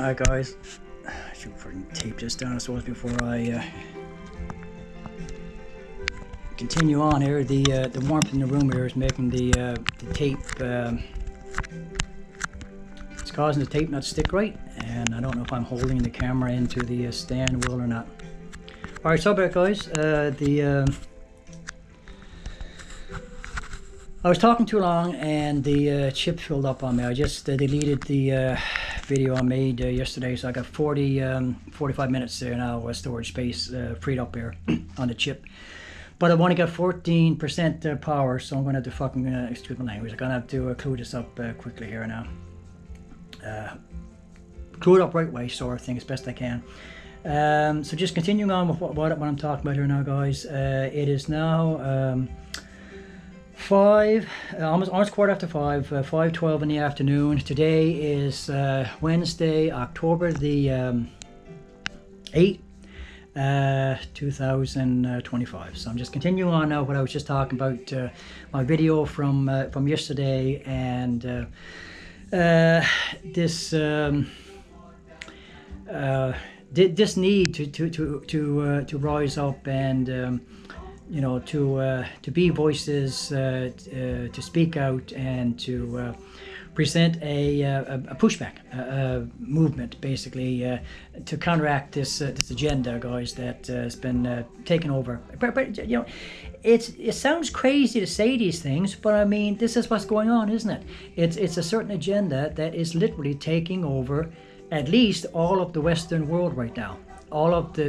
Alright guys, I should freaking tape this down I suppose before I continue on here. The warmth in the room here is making the tape, it's causing the tape not to stick right, and I don't know if I'm holding the camera into the stand wheel or not. Alright, so about guys, I was talking too long and the chip filled up on me. I just deleted the video I made yesterday, so I got 45 minutes there now, storage space freed up here on the chip. But I've only got 14% power, so I'm going to have to fucking, excuse my language, I'm going to have to clue this up quickly here now. Clue it up right way, sort of thing, as best I can. So just continuing on with what I'm talking about here now, guys. It is now almost quarter after 5, 5:12 in the afternoon. Today is Wednesday, October the 8th, 2025. So I'm just continuing on now what I was just talking about, my video from yesterday, and this need to rise up and you know, to be voices, to speak out, and to present a pushback movement, basically, to counteract this agenda, guys, that has been taken over. But you know, it sounds crazy to say these things, but I mean, this is what's going on, isn't it? It's a certain agenda that is literally taking over at least all of the Western world right now. All of the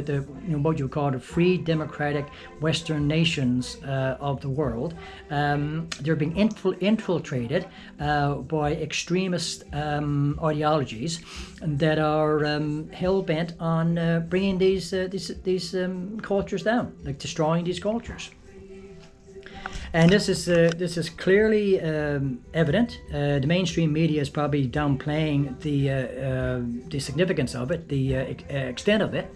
you know, what you call the free democratic Western nations of the world, they're being infiltrated by extremist ideologies that are hell-bent on bringing these cultures down, like destroying these cultures. And this is clearly evident. The mainstream media is probably downplaying the significance of it, the extent of it,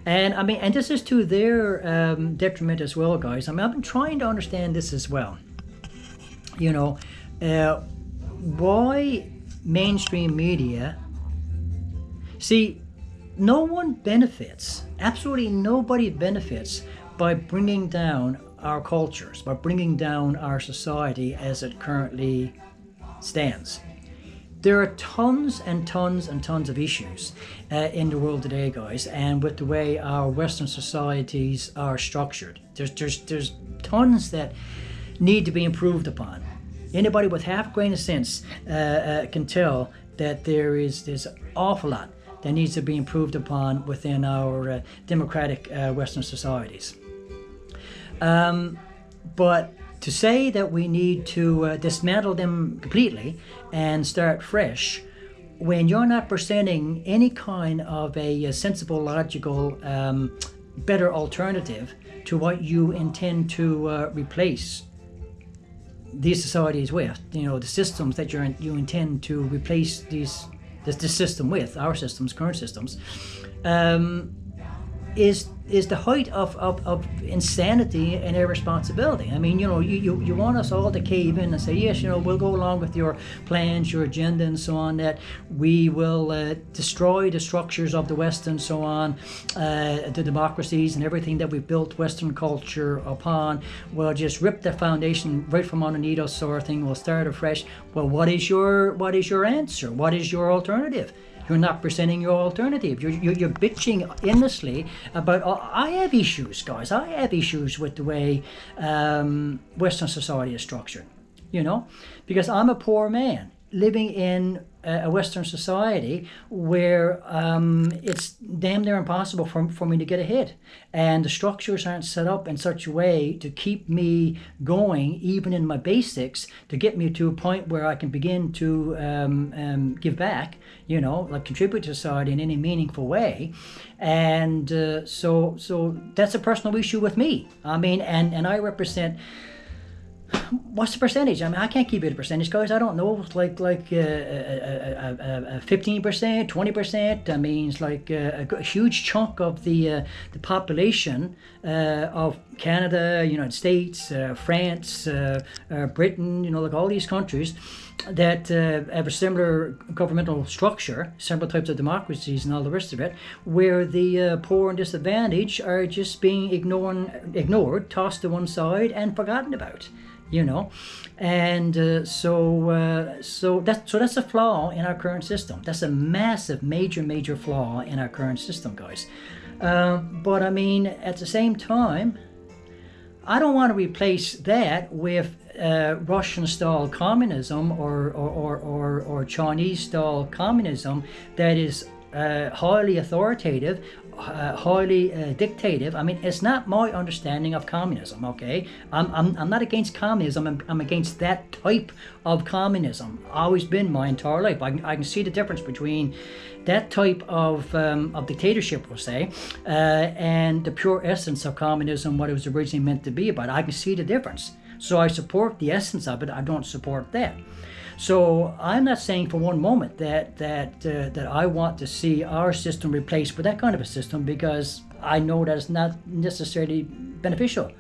and I mean, and this is to their detriment as well, guys. I mean, I've been trying to understand this as well. You know, why mainstream media? See, no one benefits. Absolutely nobody benefits by bringing down our cultures, by bringing down our society as it currently stands. There are tons and tons and tons of issues in the world today, guys, and with the way our Western societies are structured. There's tons that need to be improved upon. Anybody with half a grain of sense can tell that there's an awful lot that needs to be improved upon within our democratic Western societies. But to say that we need to dismantle them completely and start fresh, when you're not presenting any kind of a sensible, logical, better alternative to what you intend to replace these societies with, you know, the systems that you intend to replace this system with, our systems, current systems, is the height of insanity and irresponsibility. I mean, you know, you want us all to cave in and say, yes, you know, we'll go along with your plans, your agenda, and so on, that we will destroy the structures of the West and so on, the democracies and everything that we've built Western culture upon. We'll just rip the foundation right from underneath us, sort of thing. We'll start afresh. Well, what is your answer? What is your alternative? You're not presenting your alternative. You're bitching endlessly about, I have issues, guys. I have issues with the way Western society is structured, you know, because I'm a poor man living in a Western society where it's damn near impossible for me to get ahead. And the structures aren't set up in such a way to keep me going, even in my basics, to get me to a point where I can begin to give back, you know, like contribute to society in any meaningful way. And so that's a personal issue with me. I mean, and I represent, what's the percentage? I mean, I can't keep it a percentage, guys. I don't know, like 15%, 20%. I mean, it's like a huge chunk of the population of Canada, United States, France, Britain, like all these countries that have a similar governmental structure, similar types of democracies and all the rest of it, where the poor and disadvantaged are just being ignored, tossed to one side and forgotten about. And so that's a flaw in our current system. That's a massive, major flaw in our current system, guys. But I mean, at the same time, I don't want to replace that with Russian-style communism or Chinese-style communism that is highly authoritative, highly dictative. I mean, it's not my understanding of communism. Okay, I'm not against communism. I'm against that type of communism. Always been my entire life. I can see the difference between that type of dictatorship, we'll say, and the pure essence of communism, what it was originally meant to be about. I can see the difference. So I support the essence of it. I don't support that. So I'm not saying for one moment that I want to see our system replaced with that kind of a system, because I know that it's not necessarily beneficial.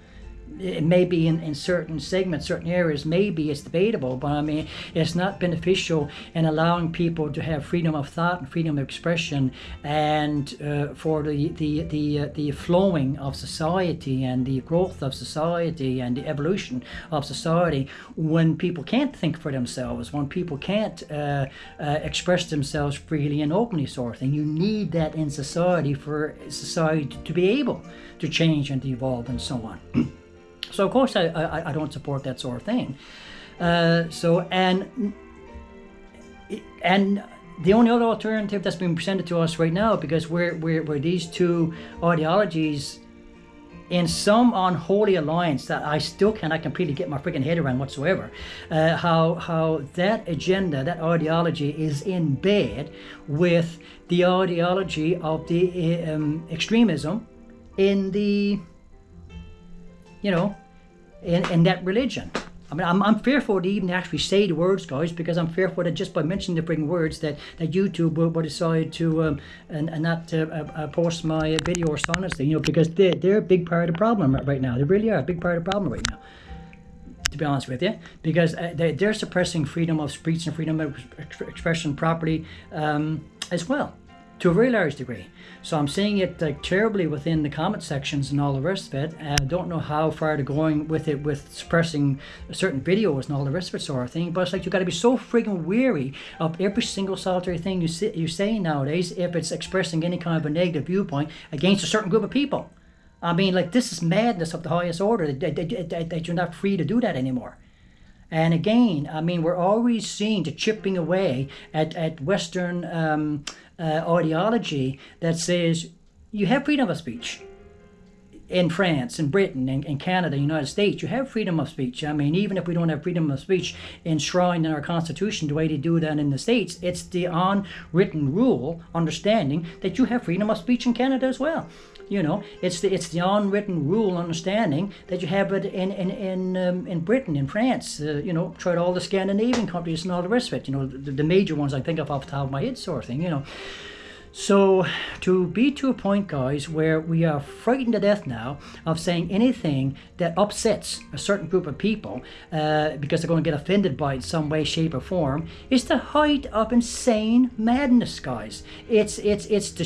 It may be in certain segments, certain areas, maybe it's debatable, but I mean, it's not beneficial in allowing people to have freedom of thought and freedom of expression, and for the flowing of society and the growth of society and the evolution of society, when people can't think for themselves, when people can't express themselves freely and openly, sort of thing. You need that in society for society to be able to change and to evolve and so on. So of course I don't support that sort of thing. And the only other alternative that's been presented to us right now, because we're these two ideologies in some unholy alliance that I still cannot completely get my freaking head around whatsoever, how that agenda, that ideology is in bed with the ideology of the extremism in the in that religion. I mean, I'm fearful to even actually say the words, guys, because I'm fearful that just by mentioning the freaking words that YouTube will decide to and not post my video or silence them, because they're a big part of the problem right now. They really are a big part of the problem right now, to be honest with you, because they're suppressing freedom of speech and freedom of expression, property as well, to a very large degree. So I'm seeing it terribly within the comment sections and all the rest of it. I don't know how far they're going with it, with suppressing certain videos and all the rest of it sort of thing. But it's like you got to be so friggin' weary of every single solitary thing you say nowadays if it's expressing any kind of a negative viewpoint against a certain group of people. I mean, like, this is madness of the highest order. That you're not free to do that anymore. And again, I mean, we're always seeing the chipping away at Western ideology that says you have freedom of speech. In France, in Britain, in Canada, United States, you have freedom of speech. I mean, even if we don't have freedom of speech enshrined in our Constitution the way they do that in the States, it's the unwritten rule, understanding that you have freedom of speech in Canada as well. It's the unwritten rule, understanding that you have it in Britain, in France, tried all the Scandinavian countries and all the rest of it, the major ones I think of off the top of my head sort of thing, So to be to a point, guys, where we are frightened to death now of saying anything that upsets a certain group of people because they're going to get offended by it in some way, shape or form, is the height of insane madness, guys. It's the